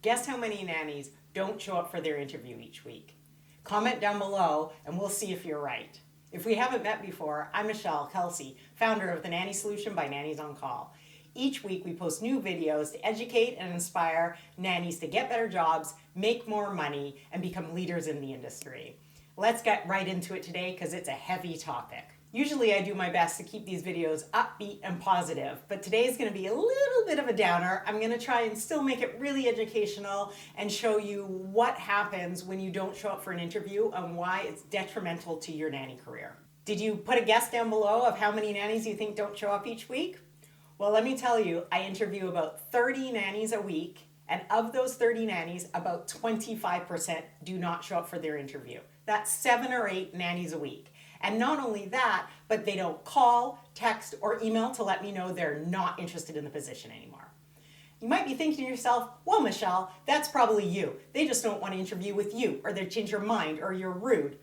Guess how many nannies don't show up for their interview each week? Comment down below and we'll see if you're right. If we haven't met before, I'm Michelle Kelsey, founder of the Nanny Solution by Nannies on Call. Each week we post new videos to educate and inspire nannies to get better jobs, make more money, and become leaders in the industry. Let's get right into it today because it's a heavy topic. Usually I do my best to keep these videos upbeat and positive, but today is going to be a little bit of a downer. I'm going to try and still make it really educational and show you what happens when you don't show up for an interview and why it's detrimental to your nanny career. Did you put a guess down below of how many nannies you think don't show up each week? Well, let me tell you, I interview about 30 nannies a week, and of those 30 nannies, about 25% do not show up for their interview. That's 7 or 8 nannies a week. And not only that, but they don't call, text, or email to let me know they're not interested in the position anymore. You might be thinking to yourself, well, Michelle, that's probably you. They just don't want to interview with you, or they change your mind, or you're rude.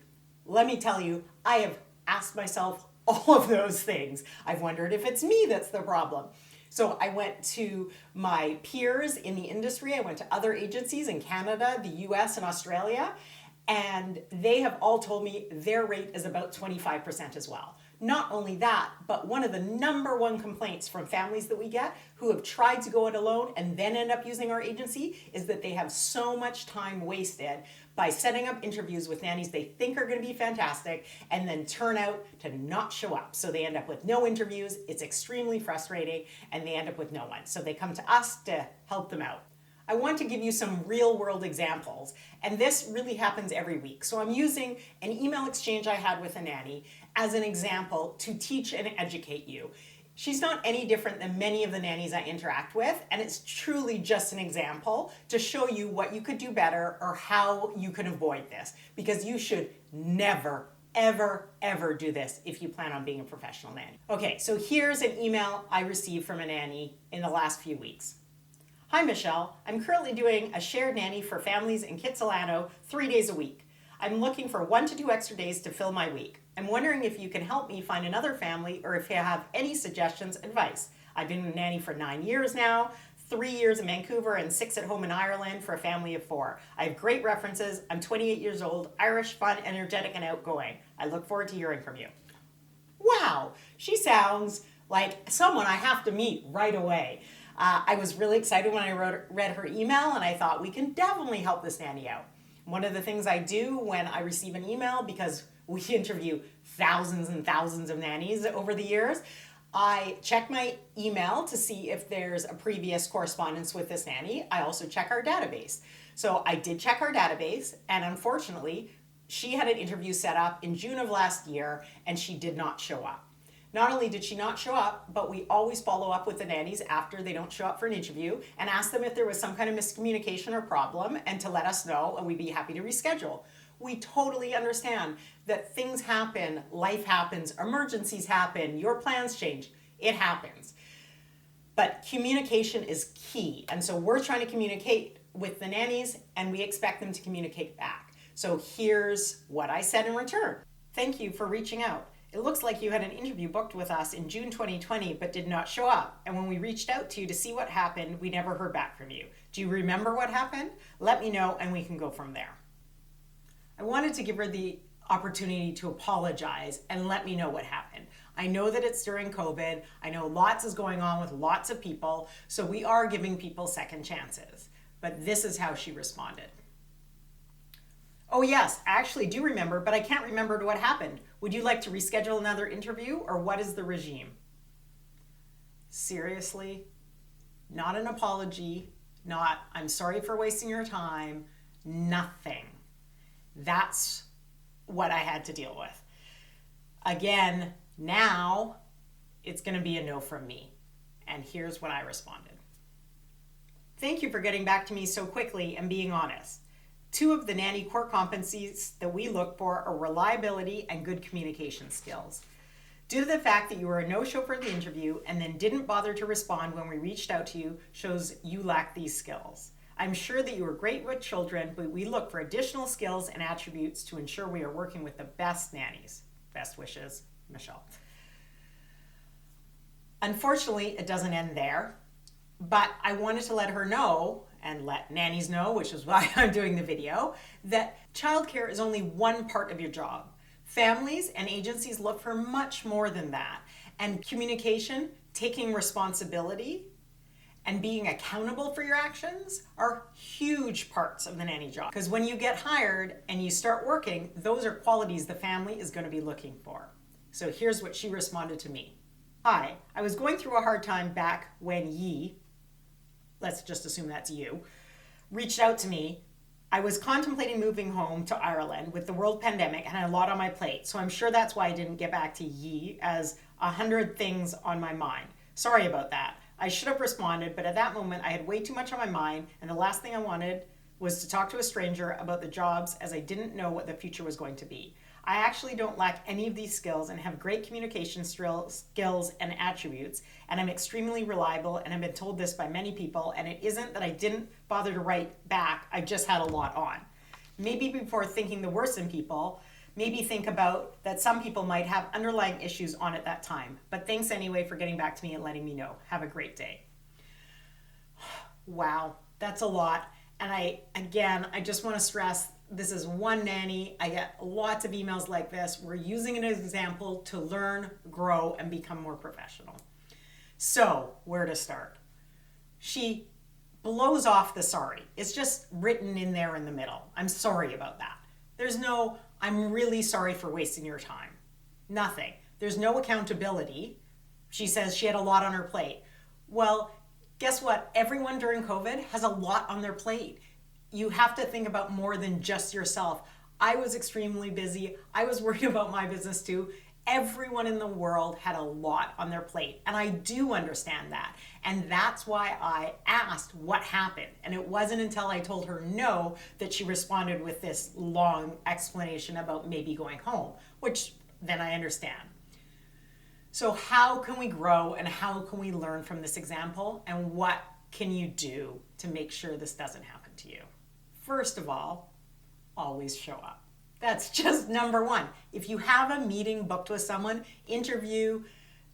Let me tell you, I have asked myself all of those things. I've wondered if it's me that's the problem. So I went to my peers in the industry. I went to other agencies in Canada, the US, and Australia. And they have all told me their rate is about 25% as well. Not only that, but one of the number one complaints from families that we get who have tried to go it alone and then end up using our agency is that they have so much time wasted by setting up interviews with nannies they think are going to be fantastic and then turn out to not show up. So they end up with no interviews, it's extremely frustrating, and they end up with no one. So they come to us to help them out. I want to give you some real world examples, and this really happens every week. So I'm using an email exchange I had with a nanny as an example to teach and educate you. She's not any different than many of the nannies I interact with, and it's truly just an example to show you what you could do better or how you can avoid this, because you should never, ever do this if you plan on being a professional nanny. Okay, so here's an email I received from a nanny in the last few weeks. Hi, Michelle. I'm currently doing a shared nanny for families in Kitsilano 3 days a week. I'm looking for 1 to 2 extra days to fill my week. I'm wondering if you can help me find another family or if you have any suggestions, advice. I've been a nanny for 9 years now, 3 years in Vancouver and 6 at home in Ireland for a family of 4. I have great references. I'm 28 years old, Irish, fun, energetic, and outgoing. I look forward to hearing from you. Wow, she sounds like someone I have to meet right away. I was really excited when I read her email, and I thought we can definitely help this nanny out. One of the things I do when I receive an email, because we interview thousands and thousands of nannies over the years, I check my email to see if there's a previous correspondence with this nanny. I also check our database. So I did check our database, and unfortunately, she had an interview set up in June of last year, and she did not show up. Not only did she not show up, but we always follow up with the nannies after they don't show up for an interview and ask them if there was some kind of miscommunication or problem and to let us know, and we'd be happy to reschedule. We totally understand that things happen, life happens, emergencies happen, your plans change. It happens. But communication is key. And so we're trying to communicate with the nannies and we expect them to communicate back. So here's what I said in return. Thank you for reaching out. It looks like you had an interview booked with us in June 2020 but did not show up. And when we reached out to you to see what happened, we never heard back from you. Do you remember what happened? Let me know and we can go from there. I wanted to give her the opportunity to apologize and let me know what happened. I know that it's during COVID. I know lots is going on with lots of people, so we are giving people second chances. But this is how she responded. Oh yes, I actually do remember, but I can't remember what happened. Would you like to reschedule another interview, or what is the regime? Seriously? Not an apology, not I'm sorry for wasting your time, nothing. That's what I had to deal with. Again, now it's going to be a no from me. And here's what I responded. Thank you for getting back to me so quickly and being honest. 2 of the nanny core competencies that we look for are reliability and good communication skills. Due to the fact that you were a no-show for the interview and then didn't bother to respond when we reached out to you shows you lack these skills. I'm sure that you are great with children, but we look for additional skills and attributes to ensure we are working with the best nannies. Best wishes, Michelle. Unfortunately, it doesn't end there, but I wanted to let her know, and let nannies know, which is why I'm doing the video, that childcare is only one part of your job. Families and agencies look for much more than that. And communication, taking responsibility, and being accountable for your actions are huge parts of the nanny job. Because when you get hired and you start working, those are qualities the family is going to be looking for. So here's what she responded to me. Hi, I was going through a hard time back when ye, let's just assume that's you, reached out to me. I was contemplating moving home to Ireland with the world pandemic and had a lot on my plate. So I'm sure that's why I didn't get back to ye, as 100 things on my mind. Sorry about that. I should have responded, but at that moment I had way too much on my mind, and the last thing I wanted was to talk to a stranger about the jobs, as I didn't know what the future was going to be. I actually don't lack any of these skills and have great communication skills and attributes, and I'm extremely reliable, and I've been told this by many people, and it isn't that I didn't bother to write back, I just had a lot on. Maybe before thinking the worst in people, maybe think about that some people might have underlying issues on at that time. But thanks anyway for getting back to me and letting me know. Have a great day. Wow, that's a lot. And I just want to stress, this is one nanny. I get lots of emails like this. We're using it as an example to learn, grow, and become more professional. So, where to start? She blows off the sorry. It's just written in there in the middle. I'm sorry about that. There's no, I'm really sorry for wasting your time. Nothing. There's no accountability. She says she had a lot on her plate. Well, guess what? Everyone during COVID has a lot on their plate. You have to think about more than just yourself. I was extremely busy. I was worried about my business too. Everyone in the world had a lot on their plate. And I do understand that. And that's why I asked what happened. And it wasn't until I told her no that she responded with this long explanation about maybe going home, which then I understand. So how can we grow and how can we learn from this example? And what can you do to make sure this doesn't happen to you? First of all, always show up. That's just number one. If you have a meeting booked with someone, interview,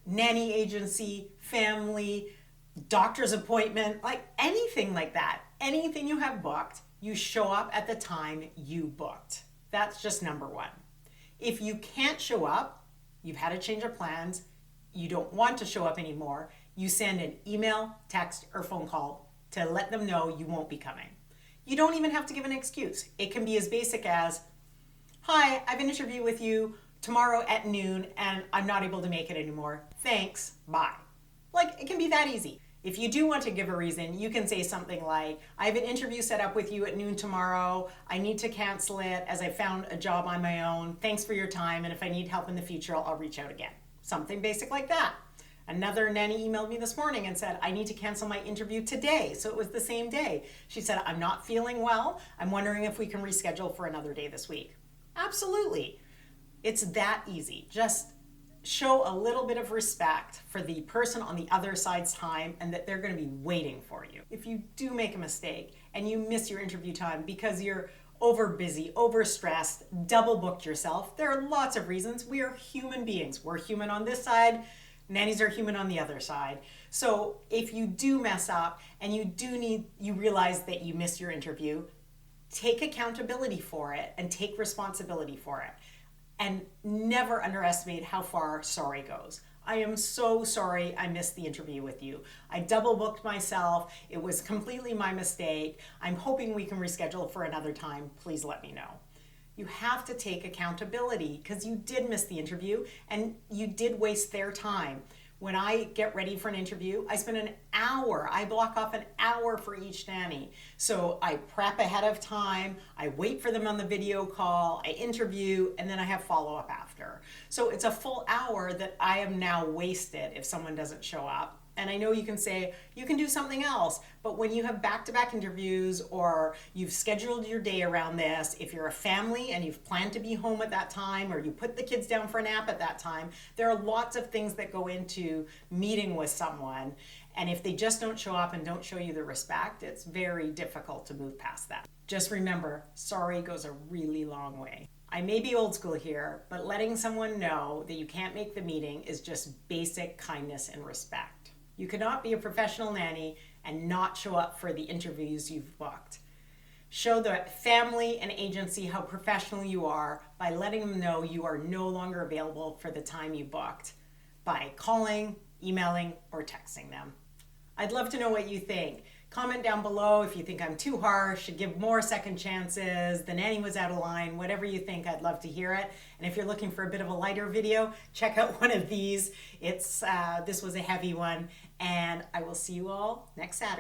nanny agency, family, doctor's appointment, like anything like that, anything you have booked, you show up at the time you booked. That's just number one. If you can't show up, you've had a change of plans, you don't want to show up anymore, you send an email, text, or phone call to let them know you won't be coming. You don't even have to give an excuse. It can be as basic as, hi, I have an interview with you tomorrow at noon and I'm not able to make it anymore. Thanks, bye. Like, it can be that easy. If you do want to give a reason, you can say something like, I have an interview set up with you at noon tomorrow. I need to cancel it as I found a job on my own. Thanks for your time, and if I need help in the future, I'll reach out again. Something basic like that. Another nanny emailed me this morning and said, I need to cancel my interview today. So it was the same day. She said, I'm not feeling well. I'm wondering if we can reschedule for another day this week. Absolutely. It's that easy. Just show a little bit of respect for the person on the other side's time and that they're going to be waiting for you. If you do make a mistake and you miss your interview time because you're over busy, over stressed, double booked yourself, there are lots of reasons. We are human beings. We're human on this side. Nannies are human on the other side. So if you do mess up and you realize that you missed your interview, take accountability for it and take responsibility for it. And never underestimate how far sorry goes. I am so sorry I missed the interview with you. I double booked myself. It was completely my mistake. I'm hoping we can reschedule for another time. Please let me know. You have to take accountability because you did miss the interview and you did waste their time. When I get ready for an interview, I spend an hour. I block off an hour for each nanny. So I prep ahead of time, I wait for them on the video call, I interview, and then I have follow-up after. So it's a full hour that I am now wasted if someone doesn't show up. And I know you can say, you can do something else, but when you have back-to-back interviews or you've scheduled your day around this, if you're a family and you've planned to be home at that time or you put the kids down for a nap at that time, there are lots of things that go into meeting with someone. And if they just don't show up and don't show you the respect, it's very difficult to move past that. Just remember, sorry goes a really long way. I may be old school here, but letting someone know that you can't make the meeting is just basic kindness and respect. You cannot be a professional nanny and not show up for the interviews you've booked. Show the family and agency how professional you are by letting them know you are no longer available for the time you booked by calling, emailing, or texting them. I'd love to know what you think. Comment down below if you think I'm too harsh, should give more second chances, the nanny was out of line, whatever you think, I'd love to hear it. And if you're looking for a bit of a lighter video, check out one of these. This was a heavy one, and I will see you all next Saturday.